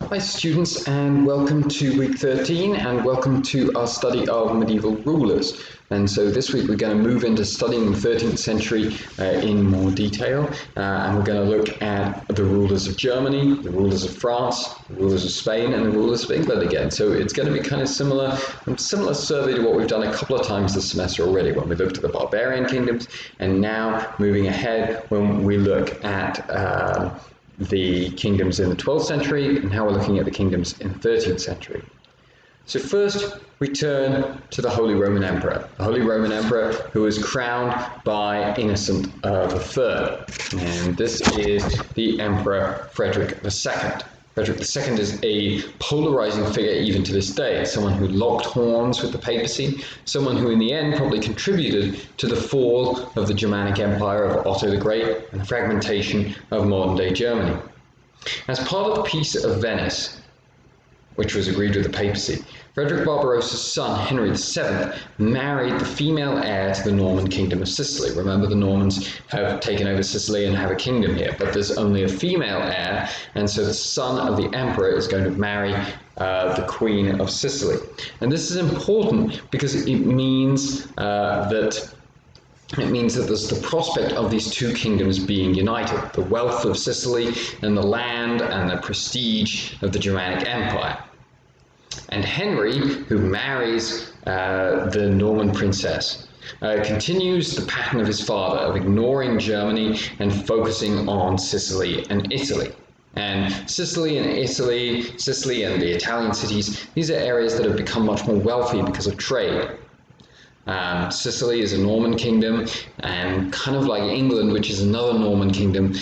Hi students, and welcome to week 13 and welcome to our study of medieval rulers. And so this week we're going to move into studying the 13th century in more detail, and we're going to look at the rulers of Germany, the rulers of France, the rulers of Spain, and the rulers of England again. So it's going to be kind of similar survey to what we've done a couple of times this semester already when we looked at the barbarian kingdoms, and now moving ahead when we look at the kingdoms in the 12th century and how we're looking at the kingdoms in the 13th century. So first we turn to the Holy Roman Emperor. The Holy Roman Emperor who was crowned by Innocent III. And this is the Emperor Frederick II. Frederick II is a polarizing figure even to this day, someone who locked horns with the papacy, someone who in the end probably contributed to the fall of the Germanic Empire of Otto the Great and the fragmentation of modern-day Germany. As part of the Peace of Venice, which was agreed with the papacy, Frederick Barbarossa's son, Henry VII, married the female heir to the Norman kingdom of Sicily. Remember, the Normans have taken over Sicily and have a kingdom here, but there's only a female heir, and so the son of the emperor is going to marry the Queen of Sicily. And this is important because it means that there's the prospect of these two kingdoms being united, the wealth of Sicily and the land and the prestige of the Germanic Empire. And Henry, who marries the Norman princess, continues the pattern of his father of ignoring Germany and focusing on Sicily and Italy. And Sicily and the Italian cities, these are areas that have become much more wealthy because of trade. Sicily is a Norman kingdom, and kind of like England, which is another Norman kingdom,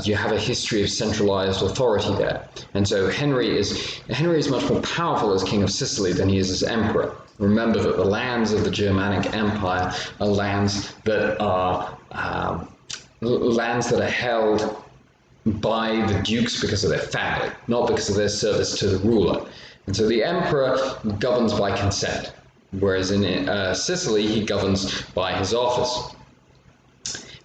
you have a history of centralized authority there. And so Henry is much more powerful as king of Sicily than he is as emperor. Remember that the lands of the Germanic Empire are lands that are held by the dukes because of their family, not because of their service to the ruler. And so the emperor governs by consent, whereas in Sicily, he governs by his office.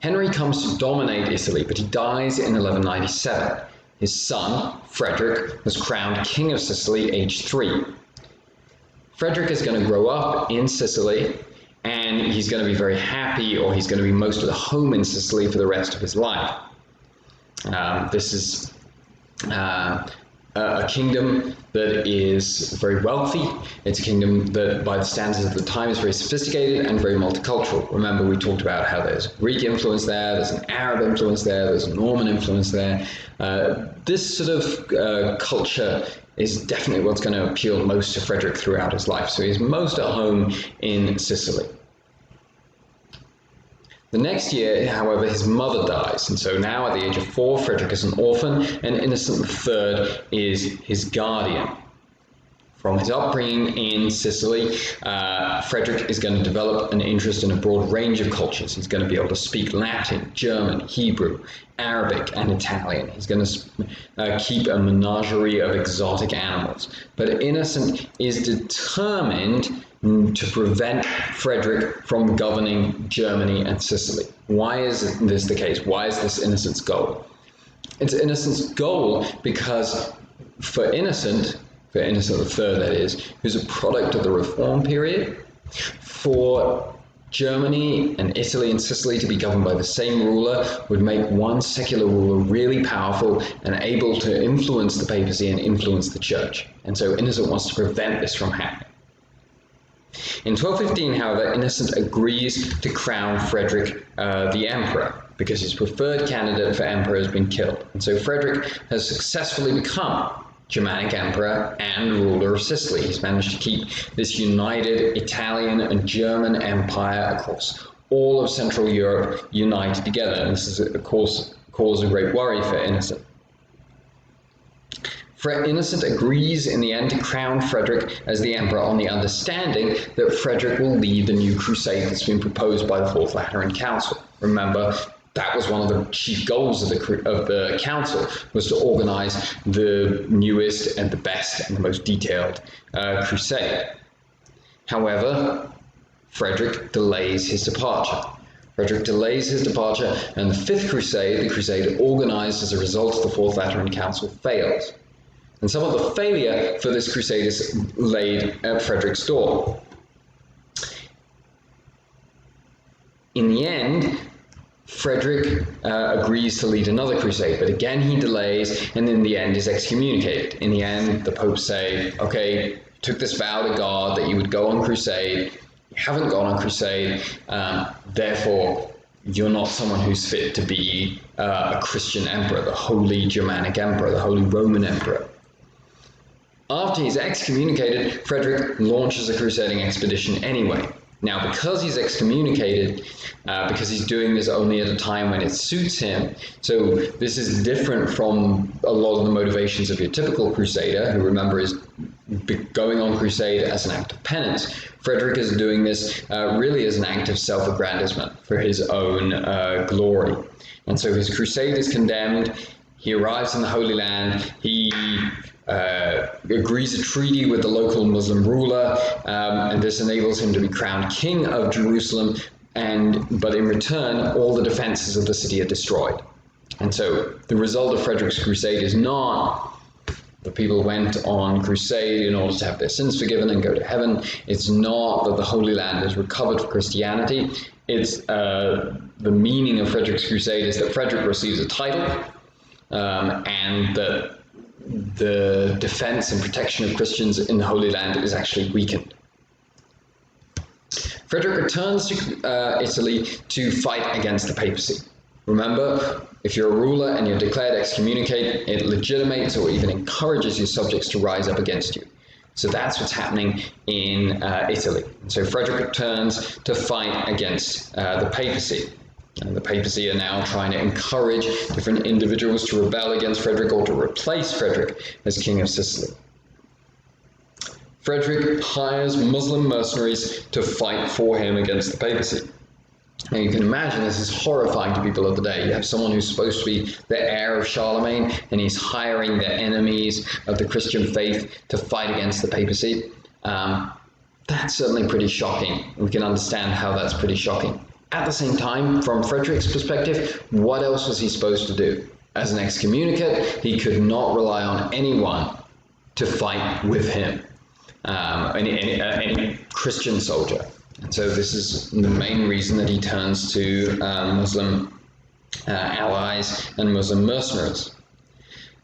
Henry comes to dominate Italy, but he dies in 1197. His son, Frederick, was crowned king of Sicily, aged 3. Frederick is going to grow up in Sicily, and he's going to be very happy, or he's going to be most at home in Sicily for the rest of his life. This is a kingdom that is very wealthy. It's a kingdom that, by the standards of the time, is very sophisticated and very multicultural. Remember, we talked about how there's Greek influence there, there's an Arab influence there, there's a Norman influence there. This sort of culture is definitely what's going to appeal most to Frederick throughout his life. So he's most at home in Sicily. The next year, however, his mother dies, and so now at the age of 4, Frederick is an orphan, and Innocent III is his guardian. From his upbringing in Sicily, Frederick is going to develop an interest in a broad range of cultures. He's going to be able to speak Latin, German, Hebrew, Arabic, and Italian. He's going to keep a menagerie of exotic animals. But Innocent is determined to prevent Frederick from governing Germany and Sicily. Why is this the case? Why is this Innocent's goal? It's Innocent's goal because for Innocent III, that is, who's a product of the Reform period, for Germany and Italy and Sicily to be governed by the same ruler would make one secular ruler really powerful and able to influence the papacy and influence the church. And so Innocent wants to prevent this from happening. In 1215, however, Innocent agrees to crown Frederick the emperor because his preferred candidate for emperor has been killed. And so Frederick has successfully become Germanic emperor and ruler of Sicily. He's managed to keep this united Italian and German empire across all of Central Europe united together. And this is, of course, cause a great worry for Innocent. Innocent agrees in the end to crown Frederick as the emperor on the understanding that Frederick will lead the new crusade that's been proposed by the Fourth Lateran Council. Remember, that was one of the chief goals of the council, was to organize the newest and the best and the most detailed crusade. However, Frederick delays his departure. And the Fifth Crusade, the crusade organized as a result of the Fourth Lateran Council, fails. And some of the failure for this crusade is laid at Frederick's door. In the end, Frederick agrees to lead another crusade, but again he delays, and in the end is excommunicated. In the end, the popes say, okay, took this vow to God that you would go on crusade, you haven't gone on crusade, therefore you're not someone who's fit to be a Christian emperor, the Holy Germanic Emperor, the Holy Roman Emperor. After he's excommunicated, Frederick launches a crusading expedition anyway. Now, because he's excommunicated, because he's doing this only at a time when it suits him, so this is different from a lot of the motivations of your typical crusader, who, remember, is going on crusade as an act of penance. Frederick is doing this really as an act of self-aggrandizement for his own glory. And so his crusade is condemned. He arrives in the Holy Land. He agrees a treaty with the local Muslim ruler, and this enables him to be crowned king of Jerusalem, but in return all the defenses of the city are destroyed. And so the result of Frederick's crusade is not the people went on crusade in order to have their sins forgiven and go to heaven. It's not that the Holy Land is recovered for Christianity. It's the meaning of Frederick's crusade is that Frederick receives a title, and that the defense and protection of Christians in the Holy Land is actually weakened. Frederick returns to Italy to fight against the papacy. Remember, if you're a ruler and you're declared excommunicate, it legitimates or even encourages your subjects to rise up against you. So that's what's happening in Italy. And so Frederick returns to fight against the papacy. And the papacy are now trying to encourage different individuals to rebel against Frederick or to replace Frederick as king of Sicily. Frederick hires Muslim mercenaries to fight for him against the papacy. Now you can imagine this is horrifying to people of the day. You have someone who's supposed to be the heir of Charlemagne, and he's hiring the enemies of the Christian faith to fight against the papacy. That's certainly pretty shocking. We can understand how that's pretty shocking. At the same time, from Frederick's perspective, what else was he supposed to do? As an excommunicate, he could not rely on anyone to fight with him, any Christian soldier. And so this is the main reason that he turns to Muslim allies and Muslim mercenaries.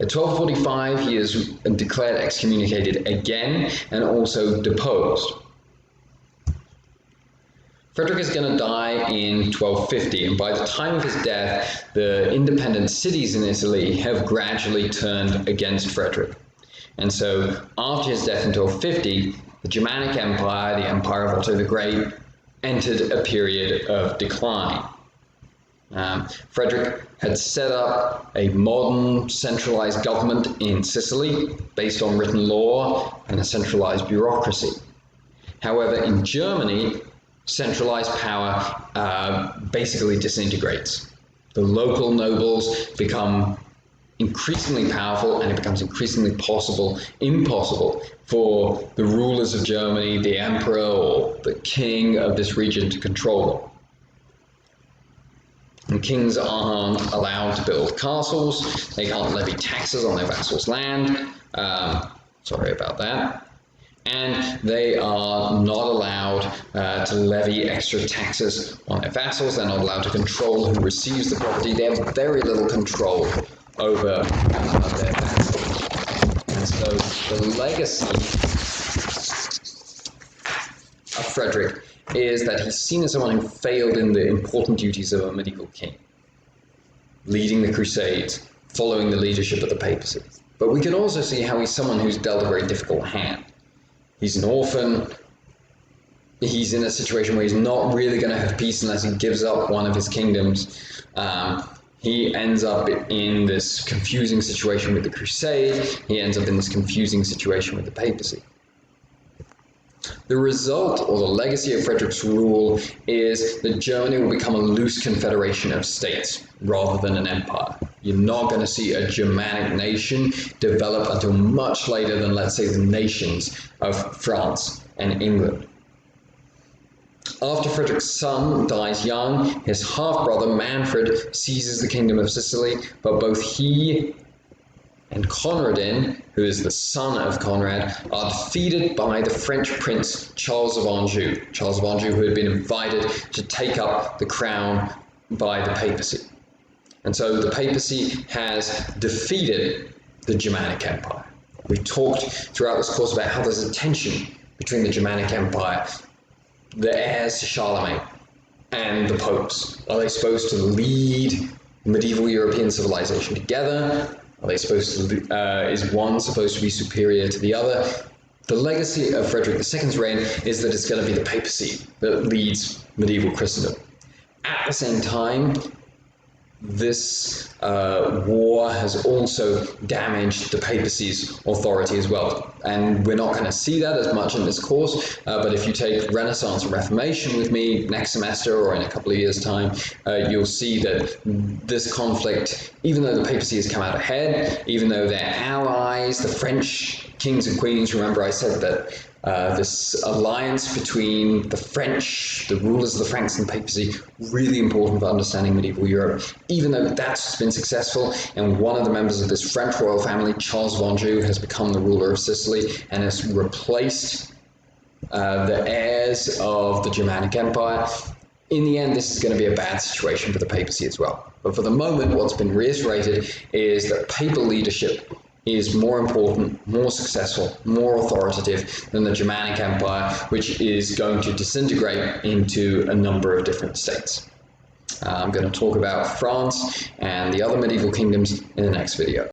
At 1245, he is declared excommunicated again and also deposed. Frederick is going to die in 1250, and by the time of his death, the independent cities in Italy have gradually turned against Frederick. And so after his death in 1250, the Germanic Empire, the Empire of Otto the Great, entered a period of decline. Frederick had set up a modern centralized government in Sicily based on written law and a centralized bureaucracy. However, in Germany, centralized power basically disintegrates. The local nobles become increasingly powerful, and it becomes increasingly impossible for the rulers of Germany, the emperor or the king of this region, to control them. And kings aren't allowed to build castles, they can't levy taxes on their vassals' land, sorry about that, and they are not allowed to levy extra taxes on their vassals. They're not allowed to control who receives the property. They have very little control over their vassals. And so the legacy of Frederick is that he's seen as someone who failed in the important duties of a medieval king, leading the Crusades, following the leadership of the papacy. But we can also see how he's someone who's dealt a very difficult hand. He's an orphan. He's in a situation where he's not really going to have peace unless he gives up one of his kingdoms. He ends up in this confusing situation with the Crusade. He ends up in this confusing situation with the papacy. The result, or the legacy of Frederick's rule, is that Germany will become a loose confederation of states rather than an empire. You're not going to see a Germanic nation develop until much later than, let's say, the nations of France and England. After Frederick's son dies young, his half-brother Manfred seizes the kingdom of Sicily, but both he and Conradin, who is the son of Conrad, are defeated by the French prince Charles of Anjou. Charles of Anjou, who had been invited to take up the crown by the papacy. And so the papacy has defeated the Germanic Empire. We've talked throughout this course about how there's a tension between the Germanic Empire, the heirs to Charlemagne, and the popes. Are they supposed to lead medieval European civilization together? Are they supposed to? Is one supposed to be superior to the other? The legacy of Frederick II's reign is that it's going to be the papacy that leads medieval Christendom. At the same time, this war has also damaged the papacy's authority as well. And we're not going to see that as much in this course, but if you take Renaissance and Reformation with me next semester or in a couple of years' time, you'll see that this conflict, even though the papacy has come out ahead, even though their allies, the French kings and queens, remember I said that this alliance between the French, the rulers of the Franks and the papacy, really important for understanding medieval Europe. Even though that's been successful, and one of the members of this French royal family, Charles of Anjou, has become the ruler of Sicily and has replaced the heirs of the Germanic Empire, in the end this is going to be a bad situation for the papacy as well. But for the moment, what's been reiterated is that papal leadership is more important, more successful, more authoritative than the Germanic Empire, which is going to disintegrate into a number of different states. I'm going to talk about France and the other medieval kingdoms in the next video.